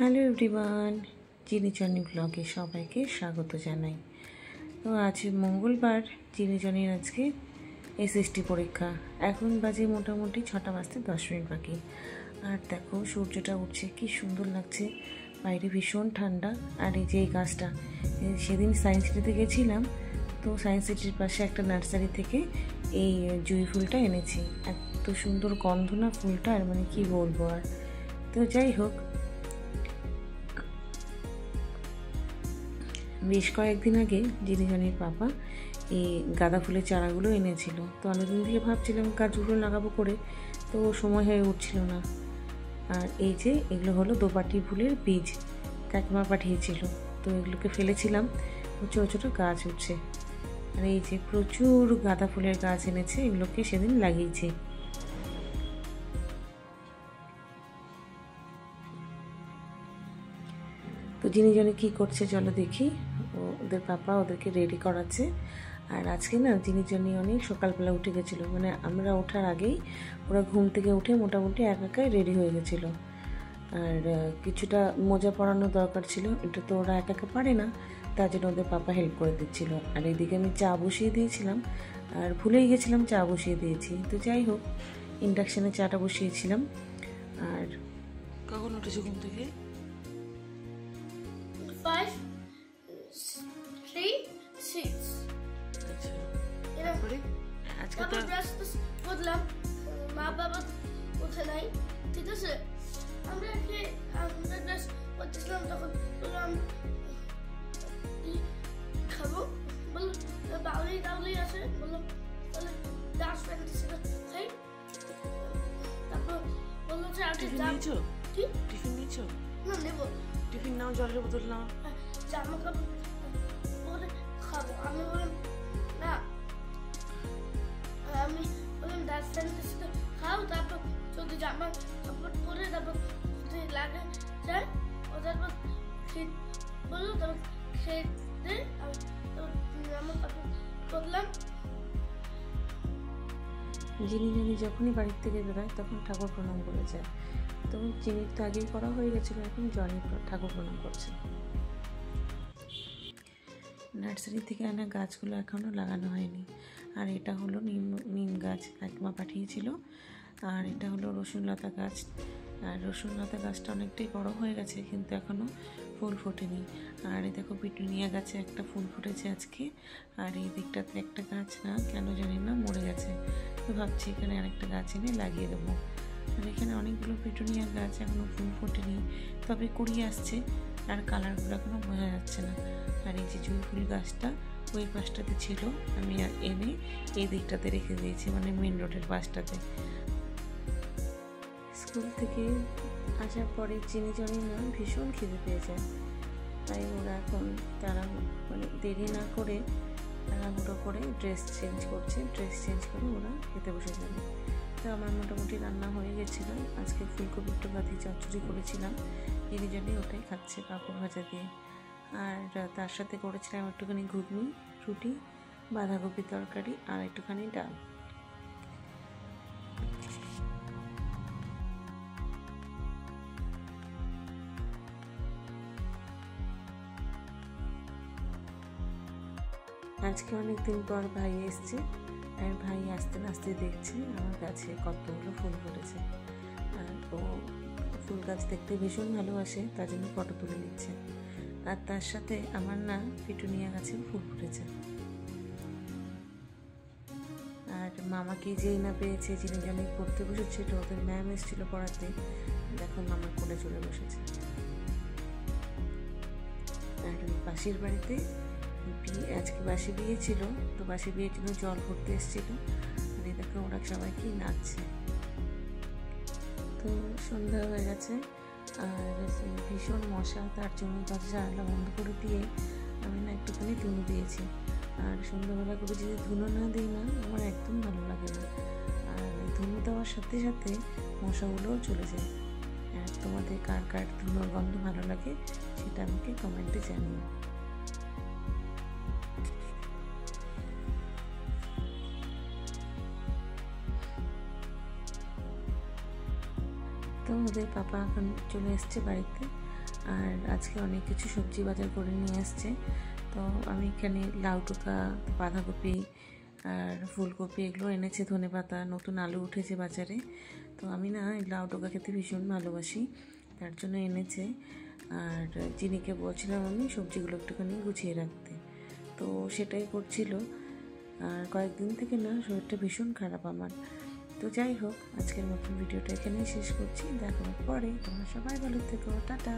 Hello everyone, চিনিচনি ব্লগে সবাইকে স্বাগত জানাই। তো আজ মঙ্গলবার, চিনিচনির আজকে এসএসটি পরীক্ষা। এখন বাজে মোটামুটি 6টা বাজতে 10 মিনিট বাকি। আর দেখো সূর্যটা উঠছে, কি সুন্দর লাগছে, বাইরে ভীষণ ঠান্ডা। আর এই যে এই গাছটা, সেদিন সায়েন্স সিটিতে গেছিলাম, তো সায়েন্স সিটির পাশে একটা নার্সারি থেকে এই জুঁই ফুলটা এনেছি। এত সুন্দর গন্ধ না ফুলটা, আর মানে কি বলবো। আর তো যাই হোক, বেশ কয়েকদিন আগে চিনিচনির পাপা এই গাঁদা ফুলের চারাগুলো এনেছিল। তো অনেকদিন থেকে ভাবছিলাম গাছগুলো লাগাবো করে, তো সময় হয়ে উঠছিল না। আর এই যে এগুলো হলো দোপাটি ফুলের বীজ, কাকিমা পাঠিয়েছিল। তো এগুলোকে ফেলেছিলাম, ছোটো ছোটো গাছ উঠছে। আর এই যে প্রচুর গাঁদা ফুলের গাছ এনেছে, এগুলোকে সেদিন লাগিয়েছে। তো চিনিচনি কী করছে চলো দেখি। ওদের পাপা ওদেরকে রেডি করাচ্ছে। আর আজকে না চিনিচনি অনেক সকালবেলা উঠে গেছিলো, মানে আমরা ওঠার আগেই ওরা ঘুম থেকে উঠে মোটামুটি একাই রেডি হয়ে গেছিলো। আর কিছুটা মোজা পরানো দরকার ছিল, এটা তো ওরা একা পারে না, তার জন্য ওদের পাপা হেল্প করে দিচ্ছিল। আর এইদিকে আমি চা বসিয়ে দিয়েছিলাম, আর ভুলেই গেছিলাম চা বসিয়ে দিয়েছি। তো যাই হোক, ইন্ডাকশানে চাটা বসিয়েছিলাম। আর কখন উঠেছো ঘুম থেকে? 5, 3, 6. আজকে তো বললাম মা বাবা উঠে নাই, ঠিক আছে। আমরা ব্রাশ করতেছিলাম, তখন বললাম খাবো, বললো বাউলি আছে, বললাম তাহলে ডাস প্যান্ট খাই। তারপর বললো যে আগে টিফিন নিয়েছো? না, নেবো। টিফিন নাও, জলের বোতল নাও, জামা কাপড় পরে খাবো। আমি বললাম না, আমি বললাম ডাস প্যান্ট খাও, তারপর যদি জামা কাপড় পরে তারপর যদি লাগে যায় ও তারপর বললো, তারপর খেয়ে দিয়ে জামা কাপড় পরলাম। চিনিচনি যখনই বাড়ির থেকে বেরোয় তখন ঠাকুর প্রণাম করে যায়। তো চিনির তো আগেই করা হয়ে গেছিলো, এখন জনি ঠাকুর প্রণাম করছে। নার্সারি থেকে আনা গাছগুলো এখনও লাগানো হয়নি। আর এটা হলো নিম গাছ, কাকিমা পাঠিয়েছিল। আর এটা হলো রসুনলতা গাছ। আর রসুনলতা গাছটা অনেকটাই বড় হয়ে গেছে, কিন্তু এখনও ফুল ফোটেনি। আর এই দেখো পিটুনিয়া গাছে একটা ফুল ফুটেছে আজকে। আর এই দিকটাতে একটা গাছ না কেন জানি না মরে গেছে, তো ভাবছি এখানে আরেকটা গাছ এনে লাগিয়ে দেবো। আর এখানে অনেকগুলো পিটুনিয়া গাছ এখনও ফুল ফোটেনি, তবে কুড়িয়ে আসছে, আর কালারগুলো এখনও বোঝা যাচ্ছে না। আর এই যে জুঁই ফুল গাছটা ওই পাশটাতে ছিল, আমি এনে এই দিকটাতে রেখে দিয়েছি, মানে মেন রোডের পাশটাতে। স্কুল থেকে আসার পরে চিনিচনি না ভীষণ খিদে পেয়ে যায়, তাই ওরা এখন মানে দেরি না করে তাড়াহুড়ো করে ড্রেস চেঞ্জ করে ওরা খেতে বসে যাবে। তো আমার মোটামুটি রান্না হয়ে গেছিলো। আজকে ফুলকপির টোকাতি চচ্চড়ি করেছিলাম, চিনিচনি ওটাই খাচ্ছে পাঁপড় ভাজা দিয়ে। আর তার সাথে করেছিলাম একটুখানি ঘুগনি, রুটি, বাঁধাকপির তরকারি আর একটুখানি ডাল। আজকে অনেকদিন পর ভাই এসছে, আর ভাই আসতে আসতে দেখছি আমার গাছে কতগুলো ফুল ফুটেছে। আর ও ফুল গাছ দেখতে ভীষণ ভালোবাসে, তার জন্য ফটো তুলে নিচ্ছে। আর তার সাথে আমার না পিটুনিয়া গাছে ফুল ফুটেছে। আর মামাকে যেই না পেয়েছে, চিনিচনি পড়তে বসেছিল, ওদের ম্যাম এসেছিল পড়াতে, দেখো মামার কোলে চলে বসেছে। আর পাশের বাড়িতে আজকে বাসি বিয়ে ছিল, তো বাসি বিয়ের জন্য জল ভরতে এসেছিল। আর দেখো ওরা সবাই কি নাচছে। তো সন্ধ্যা হয়ে গেছে, আর ভীষণ মশা, তার জন্য দরজা জানালা বন্ধ করে দিয়ে আমি না একটুখানি ধুনো দিয়েছি। আর সন্ধ্যাবেলা করে যদি ধুনো না দিই না, আমার একদম ভালো লাগে না। আর ধুনো দেওয়ার সাথে সাথে মশাগুলোও চলে যায়। আর তোমাদের কার কার ধুনোর গন্ধ ভালো লাগে সেটা আমাকে কমেন্টে জানিও। তো ওদের পাপা এখন চলে এসছে বাড়িতে। আর আজকে অনেক কিছু সবজি বাজার করে নিয়ে আসছে। তো আমি এখানে লাউ টোকা, বাঁধাকপি আর ফুলকপি এগুলো এনেছে, ধনেপাতা, নতুন আলু উঠেছে বাজারে। তো আমি না এই লাউ টোকা খেতে ভীষণ ভালোবাসি, তার জন্য এনেছে। আর চিনিকে বলছিলাম আমি সবজিগুলো একটুখানি গুছিয়ে রাখতে, তো সেটাই করছিল। আর কয়েকদিন থেকে না শরীরটা ভীষণ খারাপ আমার। তো যাই হোক, আজকের মতন ভিডিওটা এখানেই শেষ করছি। দেখো পরে, তোমরা সবাই ভালো থেকো, টাটা।